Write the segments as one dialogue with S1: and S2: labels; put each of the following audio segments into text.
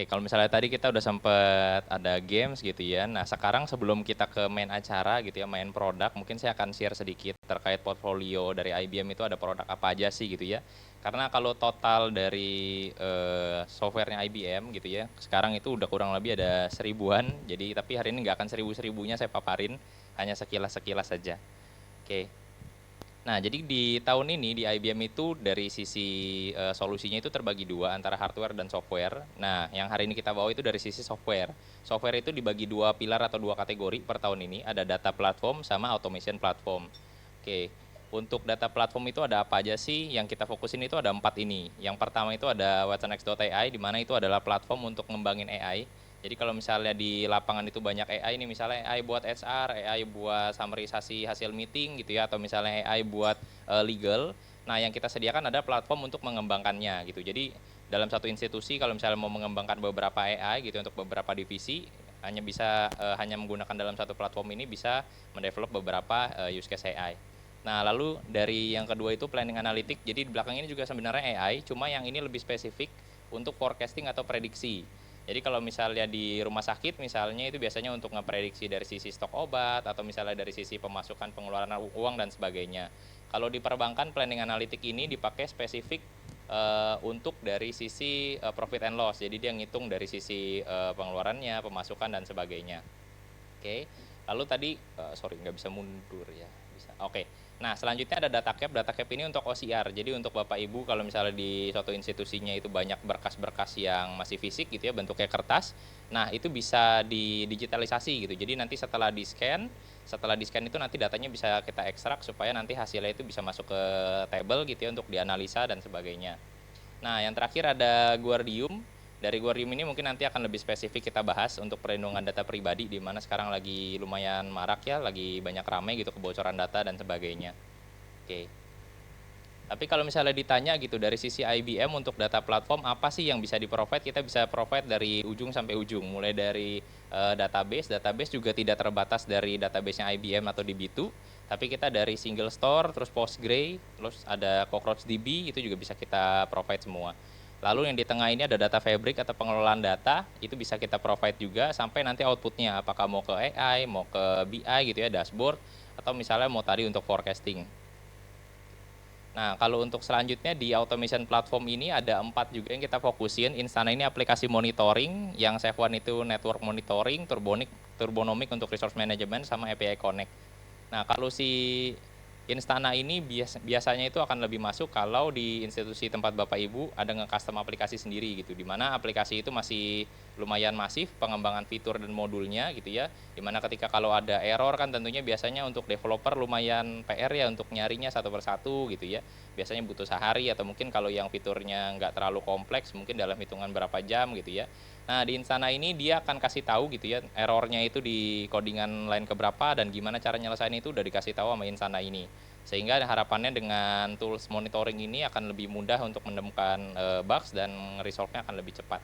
S1: Oke, kalau misalnya tadi kita udah sempet ada games gitu ya. Nah, sekarang sebelum kita ke main acara gitu ya, main produk, mungkin saya akan share sedikit terkait portfolio dari IBM itu ada produk apa aja sih gitu ya. Karena kalau total dari softwarenya IBM gitu ya, sekarang itu udah kurang lebih ada seribuan. Jadi tapi hari ini nggak akan seribu-seribunya saya paparin, hanya sekilas-sekilas saja. Oke. Nah, jadi di tahun ini di IBM itu dari sisi solusinya itu terbagi dua antara hardware dan software. Nah, yang hari ini kita bawa itu dari sisi software. Software itu dibagi dua pilar atau dua kategori per tahun ini, ada data platform sama automation platform. Oke, untuk data platform itu ada apa aja sih? Yang kita fokusin itu ada empat ini. Yang pertama itu ada watsonx.ai, di mana itu adalah platform untuk ngembangin AI. Jadi kalau misalnya di lapangan itu banyak AI nih, misalnya AI buat HR, AI buat summarisasi hasil meeting gitu ya, atau misalnya AI buat legal. Nah, yang kita sediakan ada platform untuk mengembangkannya gitu. Jadi dalam satu institusi kalau misalnya mau mengembangkan beberapa AI gitu untuk beberapa divisi, hanya menggunakan dalam satu platform ini bisa mendevelop beberapa use case AI. Nah, lalu dari yang kedua itu planning analytic. Jadi di belakang ini juga sebenarnya AI, cuma yang ini lebih spesifik untuk forecasting atau prediksi. Jadi kalau misalnya di rumah sakit misalnya itu biasanya untuk ngeprediksi dari sisi stok obat atau misalnya dari sisi pemasukan pengeluaran uang dan sebagainya. Kalau di perbankan planning analytic ini dipakai spesifik untuk dari sisi profit and loss. Jadi dia ngitung dari sisi pengeluarannya, pemasukan dan sebagainya. Oke. Lalu tadi sorry nggak bisa mundur ya. Bisa. Oke. Nah, selanjutnya ada data cap. Data cap ini untuk OCR. Jadi untuk Bapak Ibu kalau misalnya di suatu institusinya itu banyak berkas-berkas yang masih fisik gitu ya, bentuknya kertas. Nah, itu bisa didigitalisasi gitu. Jadi nanti setelah di-scan itu nanti datanya bisa kita ekstrak supaya nanti hasilnya itu bisa masuk ke table gitu ya untuk dianalisa dan sebagainya. Nah, yang terakhir ada Guardium. Dari Guardium ini mungkin nanti akan lebih spesifik kita bahas untuk perlindungan data pribadi, di mana sekarang lagi lumayan marak ya, lagi banyak ramai gitu kebocoran data dan sebagainya. Oke. Tapi kalau misalnya ditanya gitu dari sisi IBM untuk data platform apa sih yang bisa di-provide? Kita bisa provide dari ujung sampai ujung, mulai dari database juga tidak terbatas dari database-nya IBM atau DB2, tapi kita dari single store, terus Postgre, terus ada CockroachDB, itu juga bisa kita provide semua. Lalu yang di tengah ini ada data fabric atau pengelolaan data, itu bisa kita provide juga sampai nanti outputnya, apakah mau ke AI, mau ke BI gitu ya, dashboard, atau misalnya mau tadi untuk forecasting. Nah, kalau untuk selanjutnya di automation platform ini ada 4 juga yang kita fokusin. Instana ini aplikasi monitoring, yang Chef1 itu network monitoring, Turbonomic untuk resource management, sama API Connect. Nah, kalau si Instana ini biasanya itu akan lebih masuk kalau di institusi tempat Bapak Ibu ada nge-custom aplikasi sendiri gitu, di mana aplikasi itu masih lumayan masif pengembangan fitur dan modulnya gitu ya, dimana ketika kalau ada error kan tentunya biasanya untuk developer lumayan PR ya untuk nyarinya satu persatu gitu ya, biasanya butuh sehari atau mungkin kalau yang fiturnya nggak terlalu kompleks mungkin dalam hitungan berapa jam gitu ya. Nah, di Instana ini dia akan kasih tahu gitu ya errornya itu di codingan line keberapa dan gimana cara nyelesain itu udah dikasih tahu sama Instana ini. Sehingga harapannya dengan tools monitoring ini akan lebih mudah untuk menemukan bugs dan resolve-nya akan lebih cepat.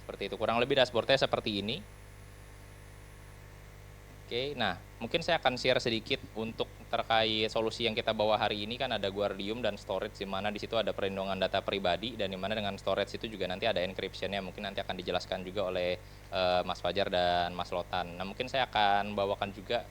S1: Seperti itu, kurang lebih dashboardnya seperti ini. Oke, nah mungkin saya akan share sedikit untuk terkait solusi yang kita bawa hari ini. Kan ada Guardium dan storage, di mana di situ ada perlindungan data pribadi, dan di mana dengan storage itu juga nanti ada encryption-nya, mungkin nanti akan dijelaskan juga oleh Mas Fajar dan Mas Lotan. Nah, mungkin saya akan bawakan juga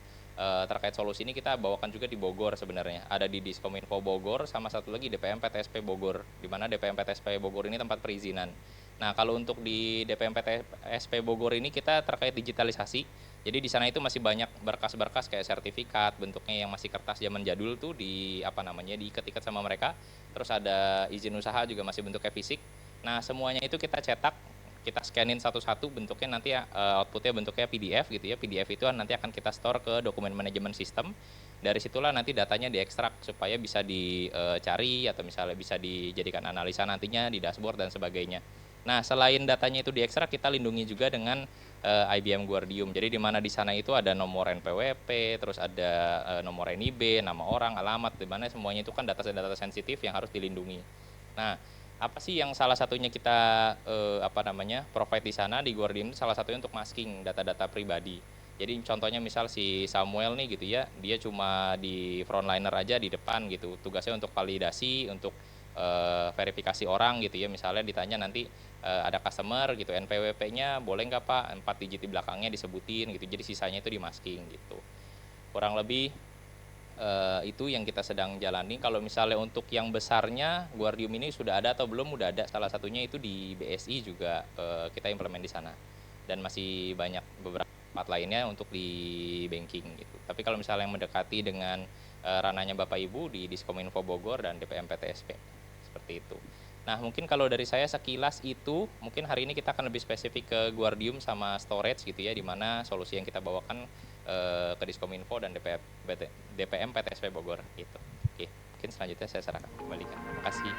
S1: terkait solusi ini, kita bawakan juga di Bogor sebenarnya. Ada di Diskominfo Bogor, sama satu lagi DPM PTSP Bogor, di mana DPM PTSP Bogor ini tempat perizinan. Nah, kalau untuk di DPM PTSP Bogor ini kita terkait digitalisasi. Jadi di sana itu masih banyak berkas-berkas kayak sertifikat, bentuknya yang masih kertas zaman jadul tuh di apa namanya diikat-ikat sama mereka. Terus ada izin usaha juga masih bentuknya fisik. Nah, semuanya itu kita cetak, kita scanin satu-satu, bentuknya nanti outputnya bentuknya PDF gitu ya. PDF itu nanti akan kita store ke dokumen manajemen sistem. Dari situlah nanti datanya diekstrak supaya bisa dicari atau misalnya bisa dijadikan analisa nantinya di dashboard dan sebagainya. Nah, selain datanya itu diekstrak, kita lindungi juga dengan IBM Guardium. Jadi di mana di sana itu ada nomor NPWP, terus ada nomor NIB, nama orang, alamat, di mana semuanya itu kan data-data sensitif yang harus dilindungi. Nah, apa sih yang salah satunya kita provide di sana di Guardium, salah satunya untuk masking data-data pribadi. Jadi contohnya misal si Samuel nih gitu ya, dia cuma di frontliner aja di depan gitu. Tugasnya untuk validasi, untuk verifikasi orang gitu ya, misalnya ditanya nanti ada customer gitu, NPWP-nya boleh nggak Pak 4 digit di belakangnya disebutin gitu, jadi sisanya itu di-masking gitu. Kurang lebih itu yang kita sedang jalani. Kalau misalnya untuk yang besarnya, Guardium ini sudah ada atau belum? Udah ada, salah satunya itu di BSI juga kita implement di sana. Dan masih banyak beberapa tempat lainnya untuk di banking gitu. Tapi kalau misalnya yang mendekati dengan ranahnya Bapak Ibu di Diskominfo Bogor dan DPM PTSP, seperti itu. Nah, mungkin kalau dari saya sekilas itu, mungkin hari ini kita akan lebih spesifik ke Guardium sama storage gitu ya, di mana solusi yang kita bawakan ke Diskominfo dan DPM PTSP Bogor gitu. Oke, mungkin selanjutnya saya serahkan kembalikan. Terima kasih.